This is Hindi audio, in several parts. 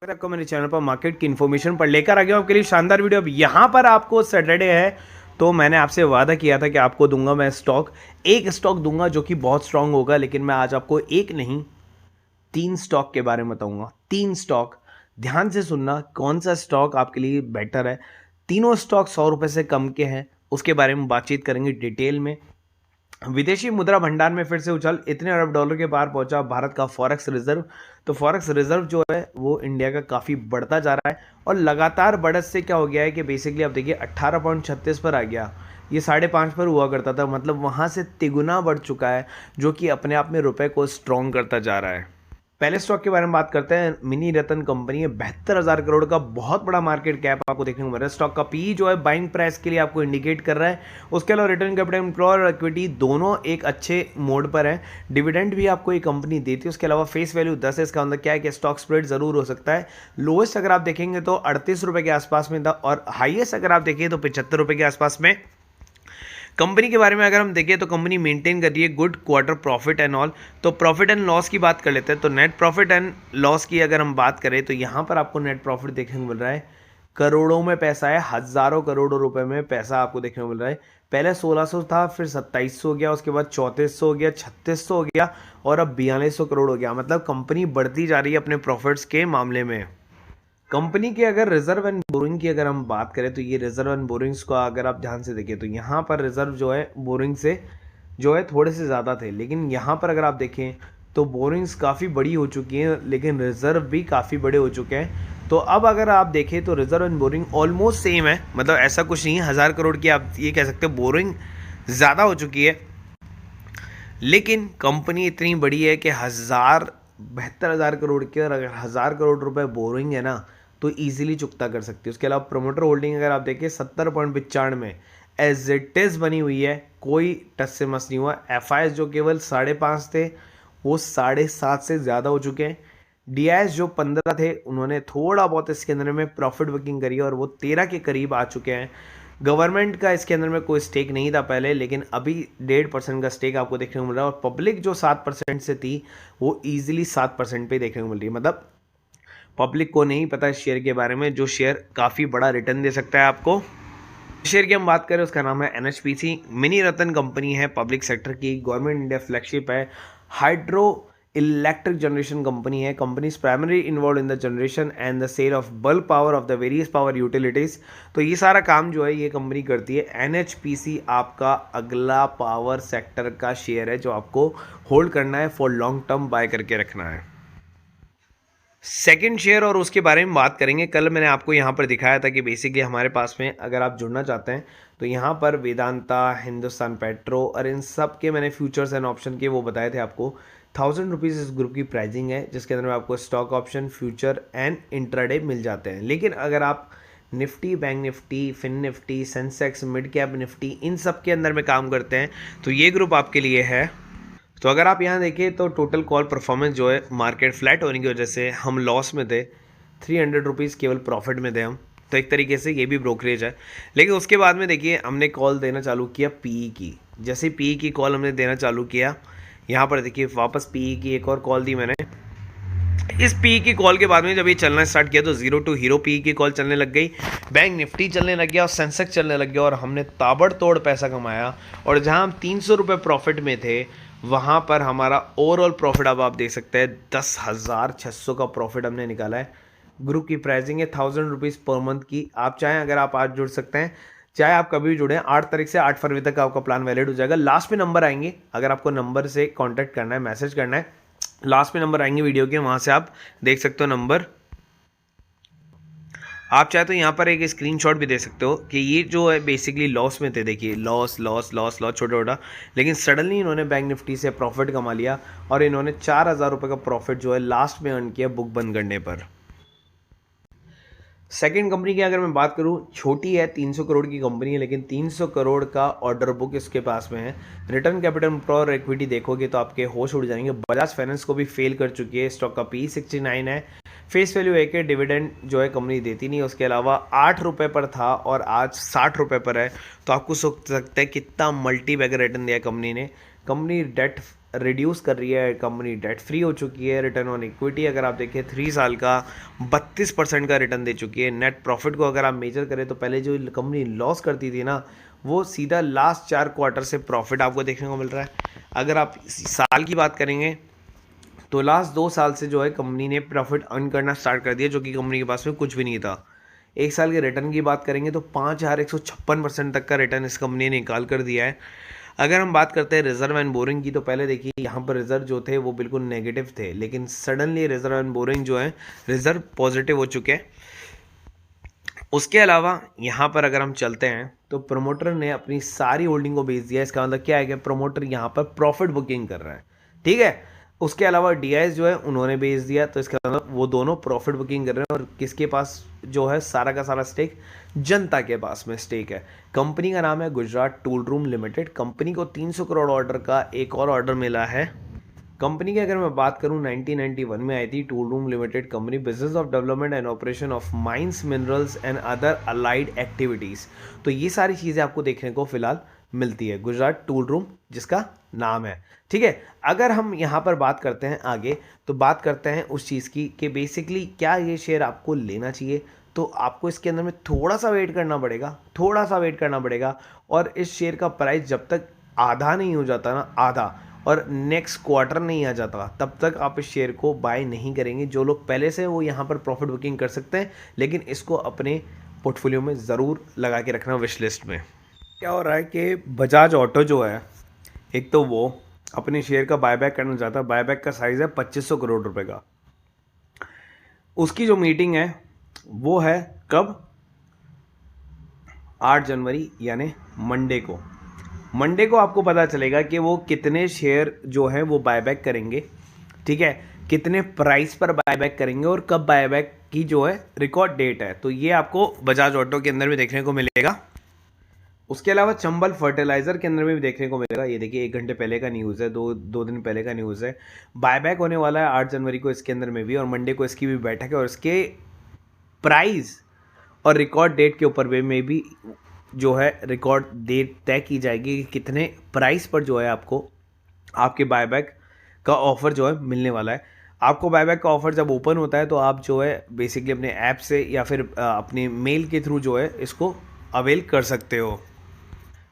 अगर आपको मेरे चैनल पर मार्केट की इन्फॉर्मेशन पर लेकर आ गया हूं आपके लिए शानदार वीडियो। अब यहाँ पर आपको सैटरडे है तो मैंने आपसे वादा किया था कि आपको दूंगा मैं स्टॉक, एक स्टॉक दूंगा जो कि बहुत स्ट्रांग होगा। लेकिन मैं आज आपको एक नहीं 3 स्टॉक के बारे में बताऊंगा। 3 स्टॉक, ध्यान से सुनना कौन सा स्टॉक आपके लिए बेटर है। तीनों स्टॉक 100 रुपए से कम के हैं, उसके बारे में बातचीत करेंगे डिटेल में। विदेशी मुद्रा भंडार में फिर से उछाल, इतने अरब डॉलर के पार पहुंचा भारत का फॉरेक्स रिजर्व। तो फॉरेक्स रिजर्व जो है वो इंडिया का काफ़ी बढ़ता जा रहा है और लगातार बढ़त से क्या हो गया है कि बेसिकली आप देखिए 18.36 पर आ गया। ये 5.5 पर हुआ करता था, मतलब वहाँ से तिगुना बढ़ चुका है, जो कि अपने आप में रुपए को स्ट्रॉन्ग करता जा रहा है। पहले स्टॉक के बारे में बात करते हैं। मिनी रतन कंपनी है, 72,000 करोड़ का बहुत बड़ा मार्केट कैप आपको देखने को मिल रहा है। स्टॉक का पी जो है बाइंग प्राइस के लिए आपको इंडिकेट कर रहा है। उसके अलावा रिटर्न कैपिटल एम्प्लॉय और इक्विटी दोनों एक अच्छे मोड पर है। डिविडेंड भी आपको ये कंपनी देती है। उसके अलावा फेस वैल्यू 10 है। इसका मतलब क्या है कि स्टॉक स्प्रेड जरूर हो सकता है। लोएस्ट अगर आप देखेंगे तो 38 रुपए के आसपास में था और हाईएस्ट अगर आप देखिए तो 75 रुपए के आसपास में। कंपनी के बारे में अगर हम देखें तो कंपनी मेंटेन कर रही है good quarter profit and all. तो प्रॉफिट एंड लॉस की बात कर लेते हैं। तो नेट प्रॉफिट एंड लॉस की अगर हम बात करें तो यहाँ पर आपको नेट प्रॉफिट देखने को मिल रहा है, करोड़ों में पैसा है, हजारों करोड़ों रुपए में पैसा आपको देखने को मिल रहा है। पहले 1600 था, फिर 2700 हो गया, उसके बाद 3400 हो गया, 3600 हो गया और अब 4200 करोड़ हो गया। मतलब कंपनी बढ़ती जा रही है अपने प्रॉफिट्स के मामले में। कंपनी के अगर रिजर्व एंड बोरिंग की अगर हम बात करें तो ये रिजर्व एंड बोरिंग्स को अगर आप ध्यान से देखें तो यहाँ पर रिजर्व जो है बोरिंग से जो है थोड़े से ज़्यादा थे, लेकिन यहाँ पर अगर आप देखें तो बोरिंग्स काफ़ी बड़ी हो चुकी हैं लेकिन रिजर्व भी काफ़ी बड़े हो चुके हैं। तो अब अगर आप देखें तो reserve and boring almost same है, मतलब ऐसा कुछ नहीं है। 1000 करोड़ की आप ये कह सकते हो बोरिंग ज़्यादा हो चुकी है, लेकिन कंपनी इतनी बड़ी है कि 72,000 करोड़ के, और अगर 1000 करोड़ रुपए बोरिंग है ना तो इजीली चुकता कर सकती है। उसके अलावा प्रोमोटर होल्डिंग अगर आप देखें 70.95 एज इट इज बनी हुई है, कोई टस से मस नहीं हुआ। एफ जो केवल 5.5 थे वो 7.5 से ज़्यादा हो चुके हैं। डी जो 15 थे उन्होंने थोड़ा बहुत इसके अंदर में प्रॉफिट बुकिंग करी और वो 13 के करीब आ चुके हैं। गवर्नमेंट का इसके अंदर में कोई स्टेक नहीं था पहले, लेकिन अभी 1.5% का स्टेक आपको देखने को मिल रहा है और पब्लिक जो 7% से थी वो इजीली 7% पे देखने को मिल रही है। मतलब पब्लिक को नहीं पता शेयर के बारे में, जो शेयर काफ़ी बड़ा रिटर्न दे सकता है आपको। शेयर की हम बात करें उसका नाम है NHPC। मिनी रतन कंपनी है, पब्लिक सेक्टर की, गवर्नमेंट इंडिया फ्लैगशिप है, हाइड्रो इलेक्ट्रिक जनरेशन कंपनी है। Company is primary involve in the generation and the sale of bulk power of the various power utilities. तो ये सारा काम जो है ये कंपनी करती है। NHPC आपका अगला पावर सेक्टर का शेयर है जो आपको होल्ड करना है, फॉर लॉन्ग टर्म बाय करके रखना है। सेकंड शेयर और उसके बारे में बात करेंगे। कल मैंने आपको यहाँ पर दिखाया था कि बेसिकली हमारे पास में अगर आप जुड़ना चाहते हैं तो यहाँ पर वेदांता, हिंदुस्तान पेट्रो और इन सब के मैंने फ्यूचर्स एंड ऑप्शन के वो बताए थे आपको। 1000 रुपीज़ इस ग्रुप की प्राइसिंग है, जिसके अंदर में आपको stock option, future and intraday मिल जाते हैं। लेकिन अगर आप Nifty, bank Nifty, fin Nifty, Sensex, mid cap Nifty इन सब के अंदर में काम करते हैं तो ये ग्रुप आपके लिए है। तो अगर आप यहाँ देखें तो टोटल कॉल परफॉर्मेंस जो है मार्केट फ्लैट होने की वजह से हम लॉस में थे, 300 रुपीज़ केवल प्रॉफिट में थे हम। तो एक तरीके से ये भी ब्रोकरेज है। लेकिन उसके बाद में देखिए हमने कॉल देना चालू किया पीई की। जैसे पीई की कॉल हमने देना चालू किया, यहाँ पर देखिए वापस पीई की एक और कॉल दी मैंने। इस पी की कॉल के बाद में जब ये चलना स्टार्ट किया तो 0 टू हीरो पी की कॉल चलने लग गई, बैंक निफ्टी चलने लग गया और सेंसेक्स चलने लग गया और हमने ताबड़तोड़ पैसा कमाया। और जहां हम 300 रुपये प्रॉफिट में थे वहां पर हमारा ओवरऑल प्रॉफिट अब आप देख सकते हैं 10,600 का प्रॉफिट हमने निकाला है। ग्रुप की प्राइसिंग है 1000 रुपीज़ पर मंथ की। आप चाहें अगर आप आज जुड़ सकते हैं, चाहे आप कभी भी जुड़े। 8 तारीख से 8 फरवरी तक आपका प्लान वैलिड हो जाएगा। लास्ट में नंबर आएंगे, अगर आपको नंबर से कांटेक्ट करना है, मैसेज करना है, लास्ट में नंबर आएंगे वीडियो के, वहां से आप देख सकते हो नंबर। आप चाहे तो यहाँ पर एक स्क्रीनशॉट भी दे सकते हो कि ये जो है बेसिकली लॉस में थे। देखिए लॉस लॉस लॉस लॉस छोटा छोटा, लेकिन सडनली इन्होंने बैंक निफ्टी से प्रॉफिट कमा लिया और इन्होंने 4,000 रुपये का प्रॉफिट जो है लास्ट में अर्न किया बुक बंद करने पर। सेकंड कंपनी की अगर मैं बात करूं, छोटी है, 300 करोड़ की कंपनी है, लेकिन 300 करोड़ का ऑर्डर बुक इसके पास में है। रिटर्न कैपिटल और इक्विटी देखोगे तो आपके होश उड़ जाएंगे। बजाज फाइनेंस को भी फेल कर चुकी है। स्टॉक का पी 69 है, फेस वैल्यू एक है, डिविडेंड जो है कंपनी देती नहीं। उसके अलावा 8 रुपये पर था और आज 60 रुपये पर है। तो आपको सोच सकते हैं कितना मल्टी बैगर रिटर्न दिया कंपनी ने। कंपनी डेट रिड्यूस कर रही है, कंपनी डेट फ्री हो चुकी है। रिटर्न ऑन इक्विटी अगर आप देखें 3 साल का 32% का रिटर्न दे चुकी है। नेट प्रॉफिट को अगर आप मेजर करें तो पहले जो कंपनी लॉस करती थी ना, वो सीधा लास्ट 4 क्वार्टर से प्रॉफिट आपको देखने को मिल रहा है। अगर आप साल की बात करेंगे तो लास्ट 2 साल से जो है कंपनी ने प्रॉफिट अर्न करना स्टार्ट कर दिया, जो कि कंपनी के पास में कुछ भी नहीं था। 1 साल के रिटर्न की बात करेंगे तो 5156% तक का रिटर्न इस कंपनी ने निकाल कर दिया है। अगर हम बात करते हैं रिजर्व एंड बोरिंग की, तो पहले देखिए यहाँ पर रिजर्व जो थे वो बिल्कुल नेगेटिव थे, लेकिन सडनली रिजर्व एंड बोरिंग जो है रिजर्व पॉजिटिव हो चुके हैं। उसके अलावा यहाँ पर अगर हम चलते हैं तो प्रमोटर ने अपनी सारी होल्डिंग को बेच दिया। इसका मतलब क्या है कि प्रमोटर यहाँ पर प्रॉफिट बुकिंग कर रहा है, ठीक है। उसके अलावा डीआईएस जो है उन्होंने बेच दिया, तो इसका मतलब वो दोनों प्रॉफिट बुकिंग कर रहे हैं। और किसके पास जो है सारा का सारा स्टेक, जनता के पास में स्टेक है। कंपनी का नाम है Gujarat tool room limited. Company को 300 करोड़ ऑर्डर का एक और ऑर्डर मिला है। कंपनी की अगर मैं बात करूं 1991 में आई थी tool room limited company, business of development and operation of mines, minerals and other allied activities. तो ये सारी चीज़ें आपको देखने को फिलहाल मिलती है, गुजरात टूल रूम जिसका नाम है, ठीक है। अगर हम यहाँ पर बात करते हैं आगे, तो बात करते हैं उस चीज़ की कि बेसिकली क्या ये शेयर आपको लेना चाहिए। तो आपको इसके अंदर में थोड़ा सा वेट करना पड़ेगा, थोड़ा सा वेट करना पड़ेगा। और इस शेयर का प्राइस जब तक आधा नहीं हो जाता ना, आधा, और नेक्स्ट क्वार्टर नहीं आ जाता, तब तक आप इस शेयर को बाय नहीं करेंगे। जो लोग पहले से वो यहाँ पर प्रॉफिट बुकिंग कर सकते हैं, लेकिन इसको अपने पोर्टफोलियो में ज़रूर लगा के रखना विश लिस्ट में। क्या हो रहा है कि बजाज ऑटो जो है, एक तो वो अपने शेयर का बायबैक करना चाहता है। बायबैक का साइज़ है 2500 करोड़ रुपए का। उसकी जो मीटिंग है वो है कब, 8 जनवरी यानी मंडे को आपको पता चलेगा कि वो कितने शेयर जो है वो बायबैक करेंगे, ठीक है, कितने प्राइस पर बायबैक करेंगे और कब बायबैक की जो है रिकॉर्ड डेट है। तो ये आपको बजाज ऑटो के अंदर भी देखने को मिलेगा। उसके अलावा चंबल फर्टिलाइजर के अंदर में भी देखने को मिलेगा। ये देखिए 1 घंटे पहले का न्यूज़ है, दो दिन पहले का न्यूज़ है। बायबैक होने वाला है 8 जनवरी को इसके अंदर में भी, और मंडे को इसकी भी बैठक है। और इसके प्राइस और रिकॉर्ड डेट के ऊपर में भी जो है रिकॉर्ड डेट तय की जाएगी कि कितने प्राइस पर जो है आपको आपके बायबैक का ऑफर जो है मिलने वाला है। आपको बायबैक का ऑफर जब ओपन होता है तो आप जो है बेसिकली अपने ऐप से या फिर अपने मेल के थ्रू जो है इसको अवेल कर सकते हो।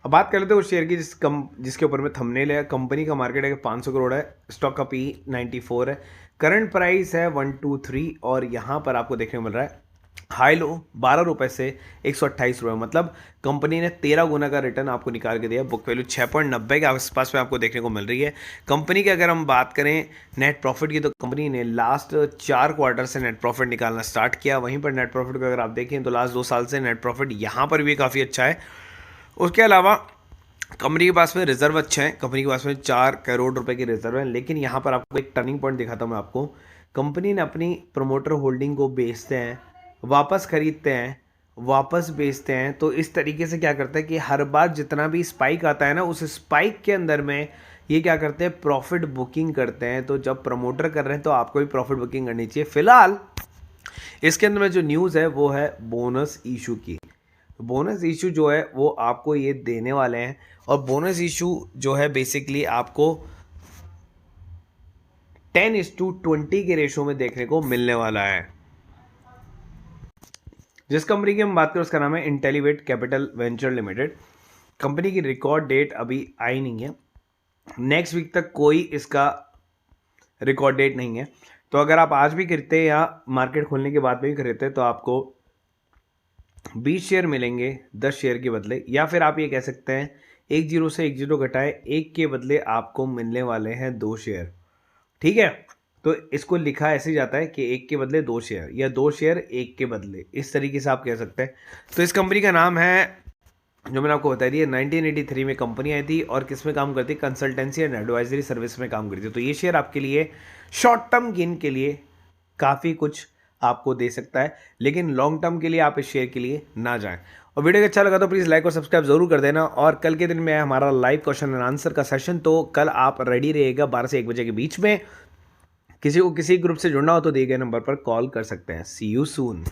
अब बात कर लेते हैं उस शेयर की जिसके ऊपर में थंबनेल है। कंपनी का मार्केट है 500 करोड़ है, स्टॉक का पी 94 है, करंट प्राइस है 123, और यहाँ पर आपको देखने को मिल रहा है हाई लो 12 रुपए से 128 रुपये, मतलब कंपनी ने 13 गुना का रिटर्न आपको निकाल के दिया। बुक वैल्यू 6.90 के आसपास में आपको देखने को मिल रही है। कंपनी की अगर हम बात करें नेट प्रॉफिट की, तो कंपनी ने लास्ट 4 क्वार्टर से नेट प्रॉफिट निकालना स्टार्ट किया। वहीं पर नेट प्रॉफिट को अगर आप देखें तो लास्ट 2 साल से नेट प्रॉफिट यहाँ पर भी काफ़ी अच्छा है। उसके अलावा कंपनी के पास में रिजर्व अच्छे हैं, कंपनी के पास में 4 करोड़ रुपए के रिजर्व हैं। लेकिन यहाँ पर आपको एक टर्निंग पॉइंट दिखाता हूँ मैं आपको। कंपनी ने अपनी प्रमोटर होल्डिंग को बेचते हैं, वापस खरीदते हैं, वापस बेचते हैं। तो इस तरीके से क्या करते हैं कि हर बार जितना भी स्पाइक आता है ना, उस स्पाइक के अंदर में ये क्या करते हैं, प्रॉफिट बुकिंग करते हैं। तो जब प्रमोटर कर रहे हैं तो आपको भी प्रॉफिट बुकिंग करनी चाहिए। फिलहाल इसके अंदर में जो न्यूज़ है वो है बोनस इशू की। बोनस इशू जो है वो आपको ये देने वाले हैं, और बोनस इशू जो है बेसिकली आपको 10:20 के रेशो में देखने को मिलने वाला है। जिस कंपनी की हम बात करें उसका नाम है इंटेलीवेट कैपिटल वेंचर लिमिटेड। कंपनी की रिकॉर्ड डेट अभी आई नहीं है, नेक्स्ट वीक तक कोई इसका रिकॉर्ड डेट नहीं है। तो अगर आप आज भी खरीदते हैं या मार्केट खोलने के बाद में भी खरीदते हैं तो आपको 20 शेयर मिलेंगे 10 शेयर के बदले, या फिर आप ये कह सकते हैं 10 से 10 घटाए 1 के बदले आपको मिलने वाले हैं 2 शेयर, ठीक है। तो इसको लिखा ऐसे जाता है कि 1 के बदले 2 शेयर, या 2 शेयर 1 के बदले, इस तरीके से आप कह सकते हैं। तो इस कंपनी का नाम है, जो मैंने आपको बता दिया, 1983 में कंपनी आई थी, और किस में काम करती, कंसल्टेंसी एंड एडवाइजरी सर्विस में काम करती है। तो ये शेयर आपके लिए शॉर्ट टर्म गेन के लिए काफ़ी कुछ आपको दे सकता है, लेकिन लॉन्ग टर्म के लिए आप इस शेयर के लिए ना जाएं। और वीडियो अच्छा लगा तो प्लीज़ लाइक और सब्सक्राइब जरूर कर देना। और कल के दिन में है हमारा लाइव क्वेश्चन एंड आंसर का सेशन, तो कल आप रेडी रहिएगा 12 से 1 बजे के बीच में। किसी को किसी ग्रुप से जुड़ना हो तो दिए गए नंबर पर कॉल कर सकते हैं। सी यू सून।